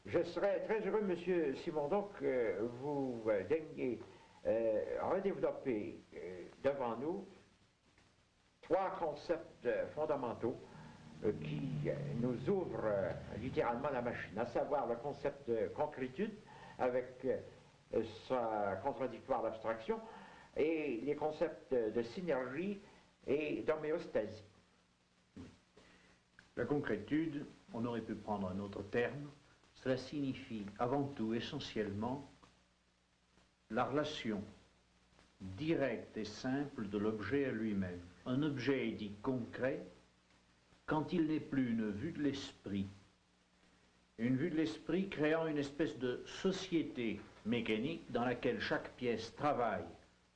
Je serais très heureux, Monsieur Simondon, que vous daigniez redévelopper devant nous trois concepts fondamentaux qui nous ouvrent littéralement la machine, à savoir le concept de concrétude avec sa contradictoire d'abstraction et les concepts de synergie et d'homéostasie. La concrétude, on aurait pu prendre un autre terme, cela signifie avant tout essentiellement la relation directe et simple de l'objet à lui-même. Un objet est dit concret quand il n'est plus une vue de l'esprit. Une vue de l'esprit créant une espèce de société mécanique dans laquelle chaque pièce travaille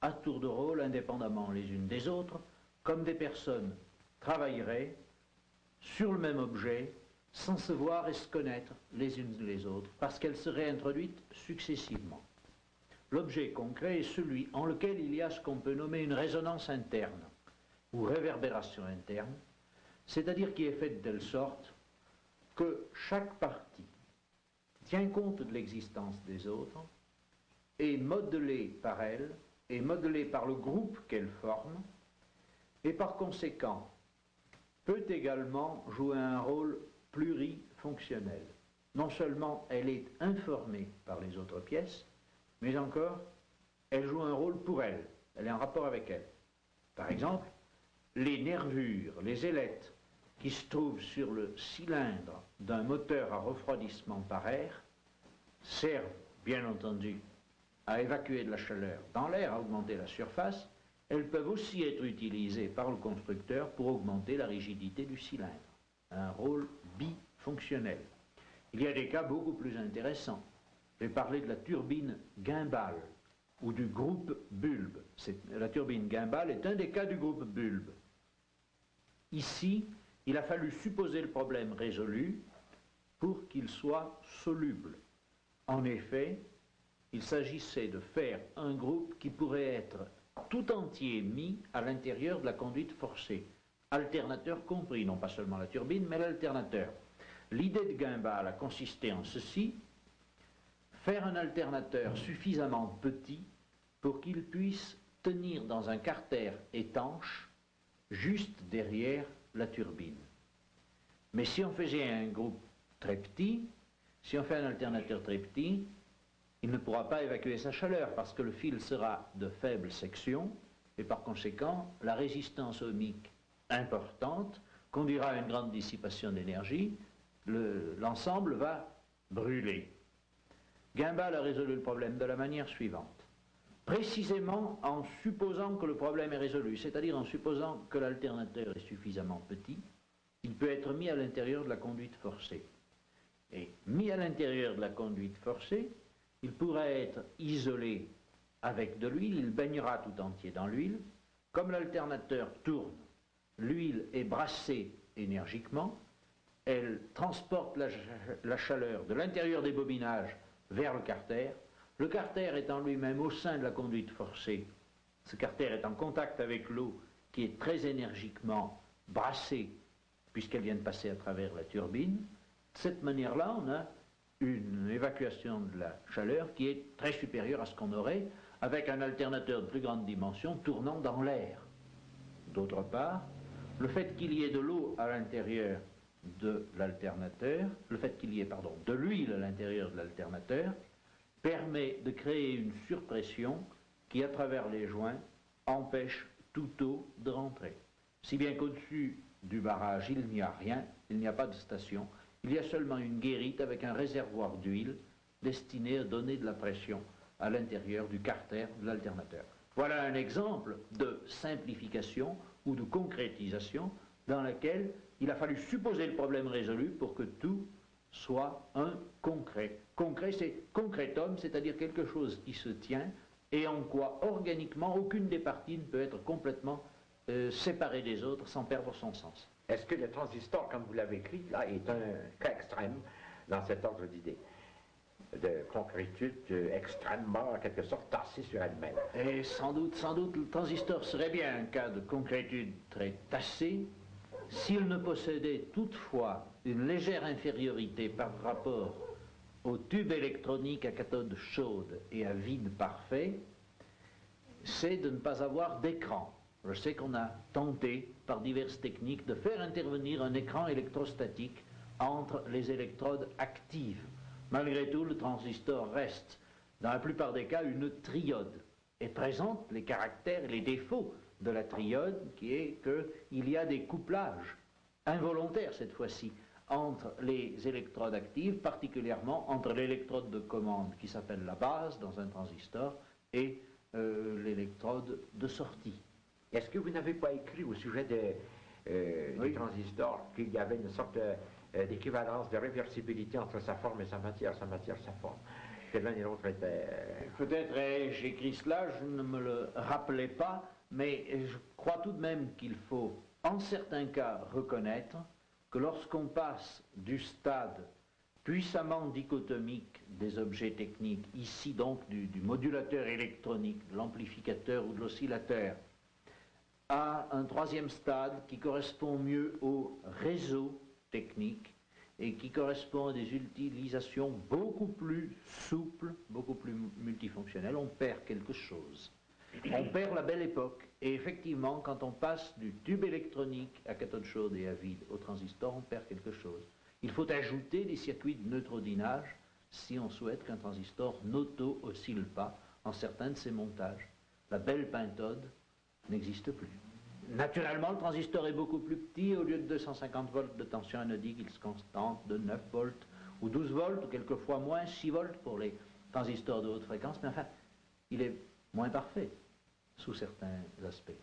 à tour de rôle, indépendamment les unes des autres, comme des personnes travailleraient sur le même objet, sans se voir et se connaître les unes les autres, parce qu'elles seraient introduites successivement. L'objet concret est celui en lequel il y a ce qu'on peut nommer une résonance interne, ou réverbération interne, c'est-à-dire qui est faite de telle sorte que chaque partie tient compte de l'existence des autres, est modelée par elle, est modelée par le groupe qu'elle forme, et par conséquent peut également jouer un rôle plurifonctionnel. Non seulement elle est informée par les autres pièces, mais encore elle joue un rôle pour elle, elle est en rapport avec elle. Par exemple, les nervures, les ailettes qui se trouvent sur le cylindre d'un moteur à refroidissement par air servent bien entendu à évacuer de la chaleur dans l'air, à augmenter la surface. Elles peuvent aussi être utilisées par le constructeur pour augmenter la rigidité du cylindre. Un rôle bifonctionnel. Il y a des cas beaucoup plus intéressants. Je vais parler de la turbine Guimbal ou du groupe bulbe. La turbine Guimbal est un des cas du groupe bulbe. Ici, il a fallu supposer le problème résolu pour qu'il soit soluble. En effet, il s'agissait de faire un groupe qui pourrait être tout entier mis à l'intérieur de la conduite forcée, alternateur compris, non pas seulement la turbine, mais l'alternateur. L'idée de Guimbal a consisté en ceci: faire un alternateur suffisamment petit pour qu'il puisse tenir dans un carter étanche juste derrière la turbine. Mais si on faisait un groupe très petit, si on fait un alternateur très petit, il ne pourra pas évacuer sa chaleur parce que le fil sera de faible section et par conséquent la résistance ohmique importante conduira à une grande dissipation d'énergie, l'ensemble va brûler. Guimbal a résolu le problème de la manière suivante, précisément en supposant que le problème est résolu, c'est-à-dire en supposant que l'alternateur est suffisamment petit, il peut être mis à l'intérieur de la conduite forcée. Et mis à l'intérieur de la conduite forcée, il pourrait être isolé avec de l'huile, il baignera tout entier dans l'huile. Comme l'alternateur tourne, l'huile est brassée énergiquement, elle transporte la chaleur de l'intérieur des bobinages vers le carter. Le carter est en lui-même au sein de la conduite forcée. Ce carter est en contact avec l'eau qui est très énergiquement brassée puisqu'elle vient de passer à travers la turbine. De cette manière-là, on a une évacuation de la chaleur qui est très supérieure à ce qu'on aurait avec un alternateur de plus grande dimension tournant dans l'air. D'autre part, le fait qu'il y ait de l'eau à l'intérieur de l'alternateur, le fait qu'il y ait, de l'huile à l'intérieur de l'alternateur, permet de créer une surpression qui, à travers les joints, empêche toute eau de rentrer. Si bien qu'au-dessus du barrage, il n'y a rien, il n'y a pas de station, il y a seulement une guérite avec un réservoir d'huile destiné à donner de la pression à l'intérieur du carter de l'alternateur. Voilà un exemple de simplification ou de concrétisation dans laquelle il a fallu supposer le problème résolu pour que tout soit un concret. Concret, c'est concretum, c'est-à-dire quelque chose qui se tient et en quoi organiquement aucune des parties ne peut être complètement séparée des autres sans perdre son sens. Est-ce que le transistor, comme vous l'avez écrit, là, est un cas extrême dans cet ordre d'idées, de concrétude extrêmement, en quelque sorte, tassée sur elle-même? Et sans doute, le transistor serait bien un cas de concrétude très tassée s'il ne possédait toutefois une légère infériorité par rapport au tube électronique à cathode chaude et à vide parfait, c'est de ne pas avoir d'écran. Je sais qu'on a tenté, par diverses techniques, de faire intervenir un écran électrostatique entre les électrodes actives. Malgré tout, le transistor reste, dans la plupart des cas, une triode et présente les caractères et les défauts de la triode, qui est qu'il y a des couplages involontaires cette fois-ci entre les électrodes actives, particulièrement entre l'électrode de commande qui s'appelle la base dans un transistor et l'électrode de sortie. Est-ce que vous n'avez pas écrit au sujet du transistor qu'il y avait une sorte d'équivalence, de réversibilité entre sa forme et sa matière, sa forme, que l'un et l'autre étaient... Peut-être ai-je écrit cela, je ne me le rappelais pas, mais je crois tout de même qu'il faut, en certains cas, reconnaître que lorsqu'on passe du stade puissamment dichotomique des objets techniques, ici donc du modulateur électronique, de l'amplificateur ou de l'oscillateur, à un troisième stade qui correspond mieux au réseau technique et qui correspond à des utilisations beaucoup plus souples, beaucoup plus multifonctionnelles, on perd quelque chose. On perd la belle époque. Et effectivement, quand on passe du tube électronique à cathode chaude et à vide au transistor, on perd quelque chose. Il faut ajouter des circuits de neutrodinage si on souhaite qu'un transistor n'auto-oscille pas en certains de ses montages. La belle pintode n'existe plus. Naturellement, le transistor est beaucoup plus petit. Au lieu de 250 volts de tension anodique, il se contente de 9 volts ou 12 volts, ou quelquefois moins, 6 volts pour les transistors de haute fréquence. Mais enfin, il est moins parfait sous certains aspects.